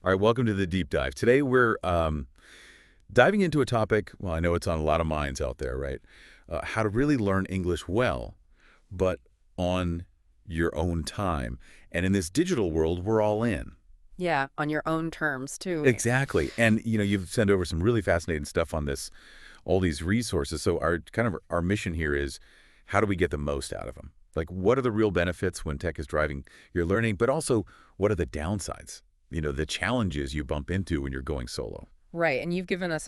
All right, welcome to the deep dive. Today we're diving into a topic, well, I know it's on a lot of minds out there, right? How to really learn English well, but on your own time. And in this digital world, we're all in. Yeah, on your own terms too. Exactly. And, you've sent over some really fascinating stuff on this, all these resources. So our mission here is how do we get the most out of them? Like, what are the real benefits when tech is driving your learning, but also what are the downsides? The challenges you bump into when you're going solo. Right, and you've given us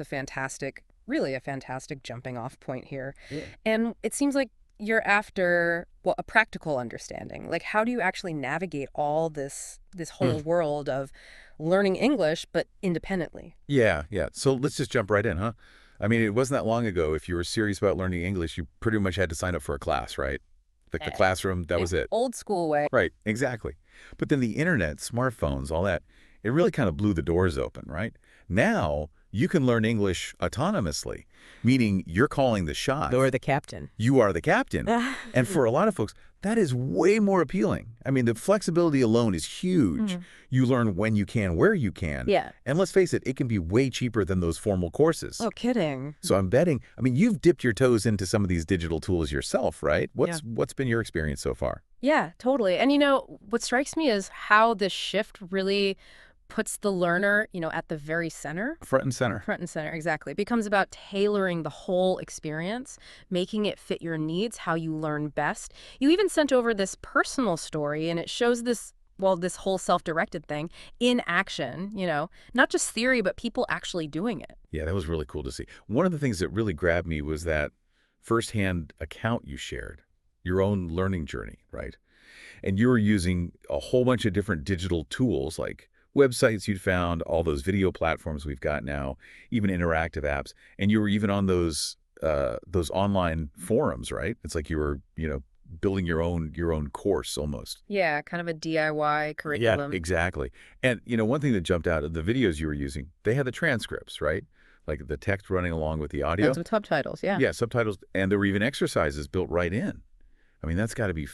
really a fantastic jumping off point here. Yeah. And it seems like you're after, well, a practical understanding. Like, how do you actually navigate all this whole world of learning English, but independently? Yeah, yeah. So let's just jump right in, huh? I mean, it wasn't that long ago. If you were serious about learning English, you pretty much had to sign up for a class, right? Like the Eh, classroom, that yeah, was it. old school way. Right, exactly. But then the internet, smartphones, all that, it really kind of blew the doors open, right? Now you can learn English autonomously, meaning you're calling the shots. You're the captain. You are the captain. And for a lot of folks, that is way more appealing. I mean, the flexibility alone is huge. You learn when you can, where you can. Yeah. And let's face it can be way cheaper than those formal courses. Oh, kidding. So I'm betting, you've dipped your toes into some of these digital tools yourself, right? What's been your experience so far? Yeah, totally. And what strikes me is how this shift really puts the learner, at the very center. Front and center. Front and center, exactly. It becomes about tailoring the whole experience, making it fit your needs, how you learn best. You even sent over this personal story, and it shows this whole self-directed thing in action, not just theory, but people actually doing it. Yeah, that was really cool to see. One of the things that really grabbed me was that firsthand account you shared, your own learning journey, right? And you were using a whole bunch of different digital tools like websites you'd found, all those video platforms we've got now, even interactive apps. And you were even on those online forums, right? It's like you were, building your own course almost. Yeah, kind of a DIY Yeah, curriculum. exactly. And, one thing that jumped out of the videos you were using, they had the transcripts, right? Like the text running along with the audio. And some subtitles, yeah. Yeah, subtitles. And there were even exercises built right in. That's got to be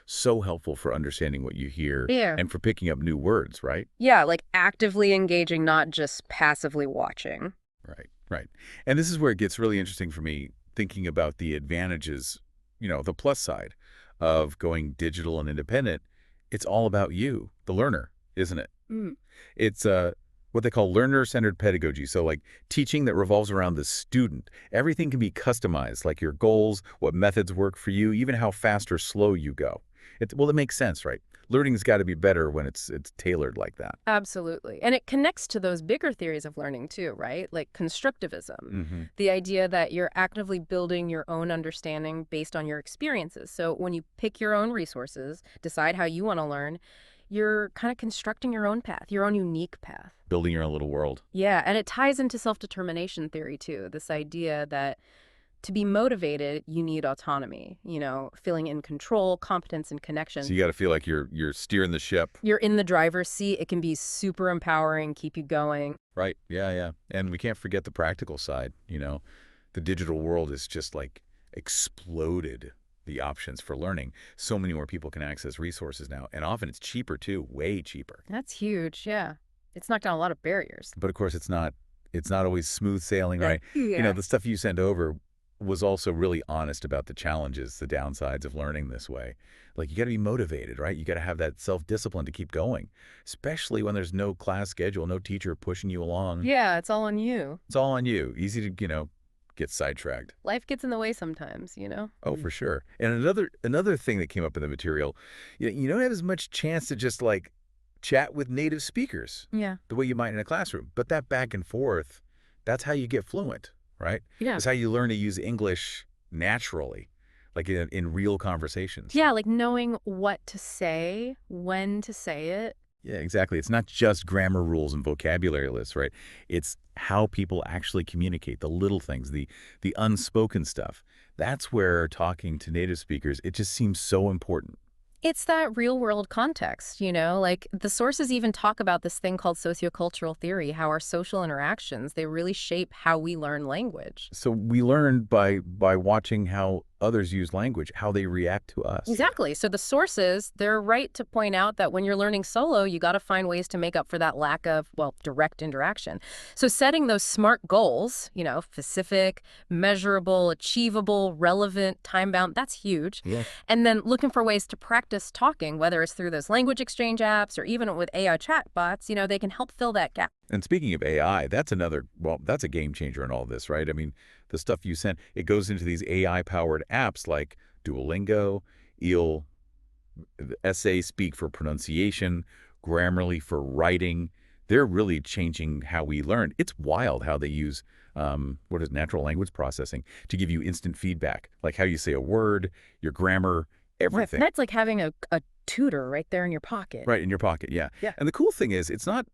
so helpful for understanding what you hear Yeah. and for picking up new words, right? Yeah, like actively engaging, not just passively watching. Right, right. And this is where it gets really interesting for me, thinking about the advantages, the plus side of going digital and independent. It's all about you, the learner, isn't it? Mm. It's what they call learner-centered pedagogy. So like teaching that revolves around the student. Everything can be customized, like your goals, what methods work for you, even how fast or slow you go. It makes sense, right? Learning's got to be better when it's tailored like that. Absolutely. And it connects to those bigger theories of learning too, right? Like constructivism, the idea that you're actively building your own understanding based on your experiences. So when you pick your own resources, decide how you want to learn, you're kind of constructing your own path, your own unique path. Building your own little world. Yeah, and it ties into self-determination theory too, this idea that to be motivated, you need autonomy, feeling in control, competence, and connection. So you got to feel like you're steering the ship. You're in the driver's seat. It can be super empowering, keep you going. Right. Yeah, yeah. And we can't forget the practical side. The digital world is just like exploded the options for learning. So many more people can access resources now. And often it's cheaper too, way cheaper. That's huge, yeah. It's knocked down a lot of barriers. But of course, it's not always smooth sailing, right? Yeah. The stuff you sent over was also really honest about the challenges, the downsides of learning this way. Like, you got to be motivated, right? You got to have that self-discipline to keep going, especially when there's no class schedule, no teacher pushing you along. Yeah, it's all on you. It's all on you. Easy to, get sidetracked. Life gets in the way sometimes. Oh, for sure. And another thing that came up in the material, you don't have as much chance to just like chat with native speakers Yeah. the way you might in a classroom. But that back and forth, that's how you get fluent, right? Yeah. It's how you learn to use English naturally, like in real conversations. Yeah, like knowing what to say, when to say it. Yeah, exactly. It's not just grammar rules and vocabulary lists, right? It's how people actually communicate, the little things, the unspoken stuff. That's where talking to native speakers, it just seems so important. It's that real world context, like the sources even talk about this thing called sociocultural theory, how our social interactions, they really shape how we learn language. So we learn by watching how others use language, how they react to us. Exactly. So the sources, they're right to point out that when you're learning solo, you got to find ways to make up for that lack of, well, direct interaction. So setting those SMART goals, specific, measurable, achievable, relevant, time-bound, that's huge. Yeah. And then looking for ways to practice talking, whether it's through those language exchange apps or even with AI chatbots, they can help fill that gap. And speaking of AI, that's a game changer in all this, right? I mean, the stuff you sent, it goes into these AI-powered apps like Duolingo, EEL, Essay Speak for pronunciation, Grammarly for writing. They're really changing how we learn. It's wild how they use, natural language processing to give you instant feedback, like how you say a word, your grammar, everything. That's like having a tutor right there in your pocket. Right, in your pocket, yeah. Yeah. And the cool thing is it's not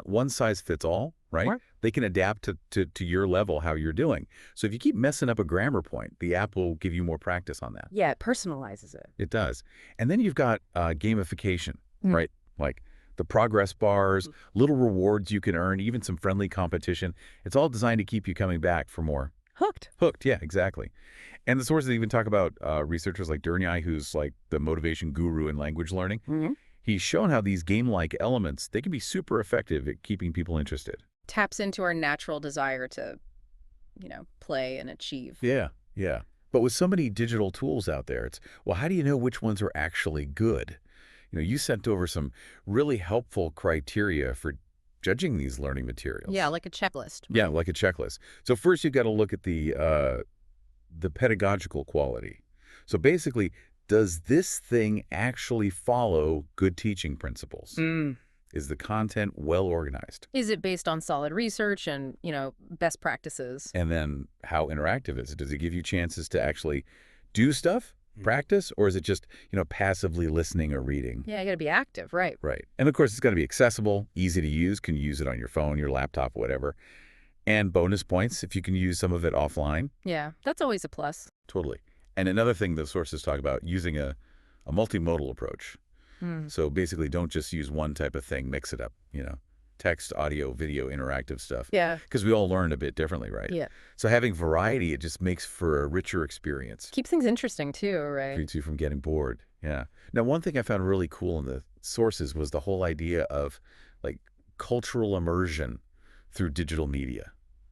one size fits all, right? Right. They can adapt to your level, how you're doing. So if you keep messing up a grammar point, the app will give you more practice on that. Yeah, it personalizes it. It does. And then you've got gamification, Mm. right? Like the progress bars, little rewards you can earn, even some friendly competition. It's all designed to keep you coming back for more. Hooked. Hooked, yeah, exactly. And the sources even talk about researchers like Dernier, who's like the motivation guru in language learning. Mm-hmm. He's shown how these game-like elements, they can be super effective at keeping people interested. Taps into our natural desire to, play and achieve. Yeah, yeah. But with so many digital tools out there, it's, well, how do you know which ones are actually good? You sent over some really helpful criteria for judging these learning materials. Yeah, like a checklist. Yeah, like a checklist. So first you've got to look at the pedagogical quality. So basically, does this thing actually follow good teaching principles? Is the content well organized? Is it based on solid research and, best practices? And then how interactive is it? Does it give you chances to actually do stuff, practice, or is it just, passively listening or reading? Yeah, you got to be active, right? Right. And of course, it's got to be accessible, easy to use. Can use it on your phone, your laptop, whatever. And bonus points if you can use some of it offline. Yeah, that's always a plus. Totally. And another thing the sources talk about, using a multimodal approach. So basically, don't just use one type of thing, mix it up, text, audio, video, interactive stuff. Yeah. Because we all learn a bit differently, right? Yeah. So having variety, it just makes for a richer experience. Keeps things interesting too, right? Keeps you from getting bored. Yeah. Now, one thing I found really cool in the sources was the whole idea of like cultural immersion through digital media.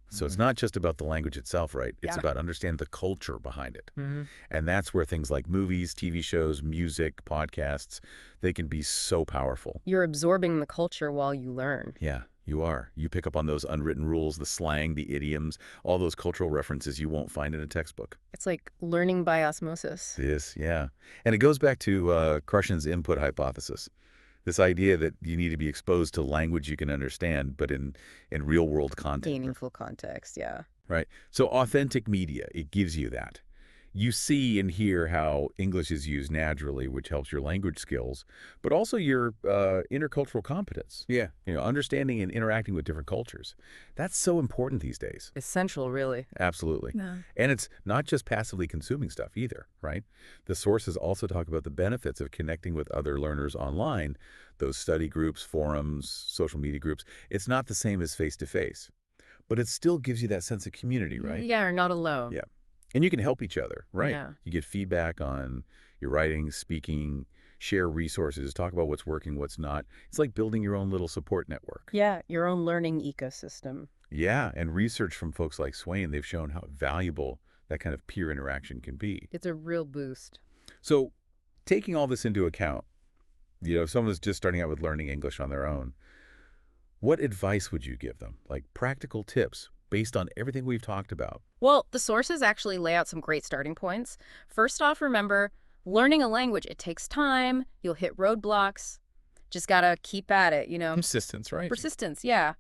So it's not just about the language itself, right? It's Yeah. about understanding the culture behind it. Mm-hmm. And that's where things like movies, TV shows, music, podcasts, they can be so powerful. You're absorbing the culture while you learn. Yeah, you are. You pick up on those unwritten rules, the slang, the idioms, all those cultural references you won't find in a textbook. It's like learning by osmosis. This, yeah. And it goes back to Krushen's input hypothesis. This idea that you need to be exposed to language you can understand, but in real-world content. Meaningful context, yeah. Right. So authentic media, it gives you that. You see and hear how English is used naturally, which helps your language skills, but also your intercultural competence. Yeah. Understanding and interacting with different cultures. That's so important these days. Essential, really. Absolutely. Yeah. And it's not just passively consuming stuff either, right? The sources also talk about the benefits of connecting with other learners online, those study groups, forums, social media groups. It's not the same as face-to-face, but it still gives you that sense of community, right? Yeah, you're not alone. Yeah. And you can help each other, right? Yeah. You get feedback on your writing, speaking, share resources, talk about what's working, what's not. It's like building your own little support network. Yeah, your own learning ecosystem. Yeah, and research from folks like Swain, they've shown how valuable that kind of peer interaction can be. It's a real boost. So taking all this into account, if someone's just starting out with learning English on their own, what advice would you give them? Like practical tips based on everything we've talked about? Well, the sources actually lay out some great starting points. First off, remember, learning a language, it takes time. You'll hit roadblocks. Just got to keep at it, Persistence, right? Persistence, yeah.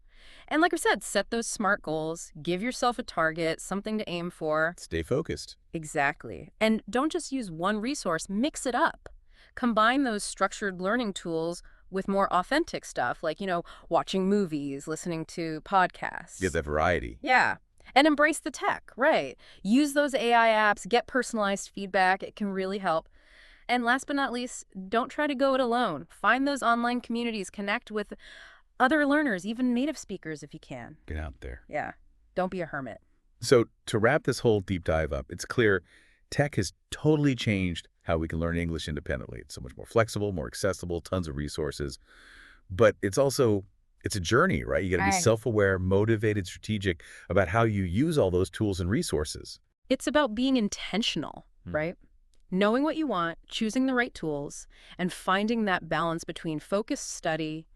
And like I said, set those SMART goals. Give yourself a target, something to aim for. Stay focused. Exactly. And don't just use one resource. Mix it up. Combine those structured learning tools with more authentic stuff, like, watching movies, listening to podcasts. Get that variety. Yeah. And embrace the tech, right? Use those AI apps, get personalized feedback. It can really help. And last but not least, don't try to go it alone. Find those online communities, connect with other learners, even native speakers if you can. Get out there. Yeah. Don't be a hermit. So to wrap this whole deep dive up, it's clear Tech has totally changed how we can learn English independently. It's so much more flexible, more accessible, tons of resources. But it's a journey, right? You got to be Right. self-aware, motivated, strategic about how you use all those tools and resources. It's about being intentional, Hmm. right? Knowing what you want, choosing the right tools, and finding that balance between focused study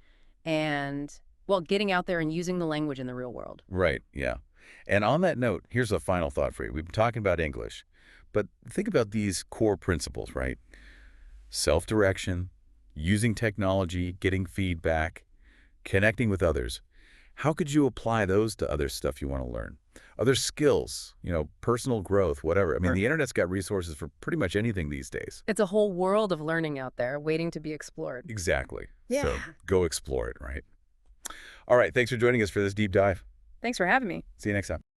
and, well, getting out there and using the language in the real world. Right, yeah. And on that note, here's a final thought for you. We've been talking about English, but think about these core principles, right? Self-direction, using technology, getting feedback, connecting with others. How could you apply those to other stuff you want to learn? Other skills, personal growth, whatever. I mean, Sure. the internet's got resources for pretty much anything these days. It's a whole world of learning out there waiting to be explored. Exactly. So Yeah. go explore it, right? All right, thanks for joining us for this deep dive. Thanks for having me. See you next time.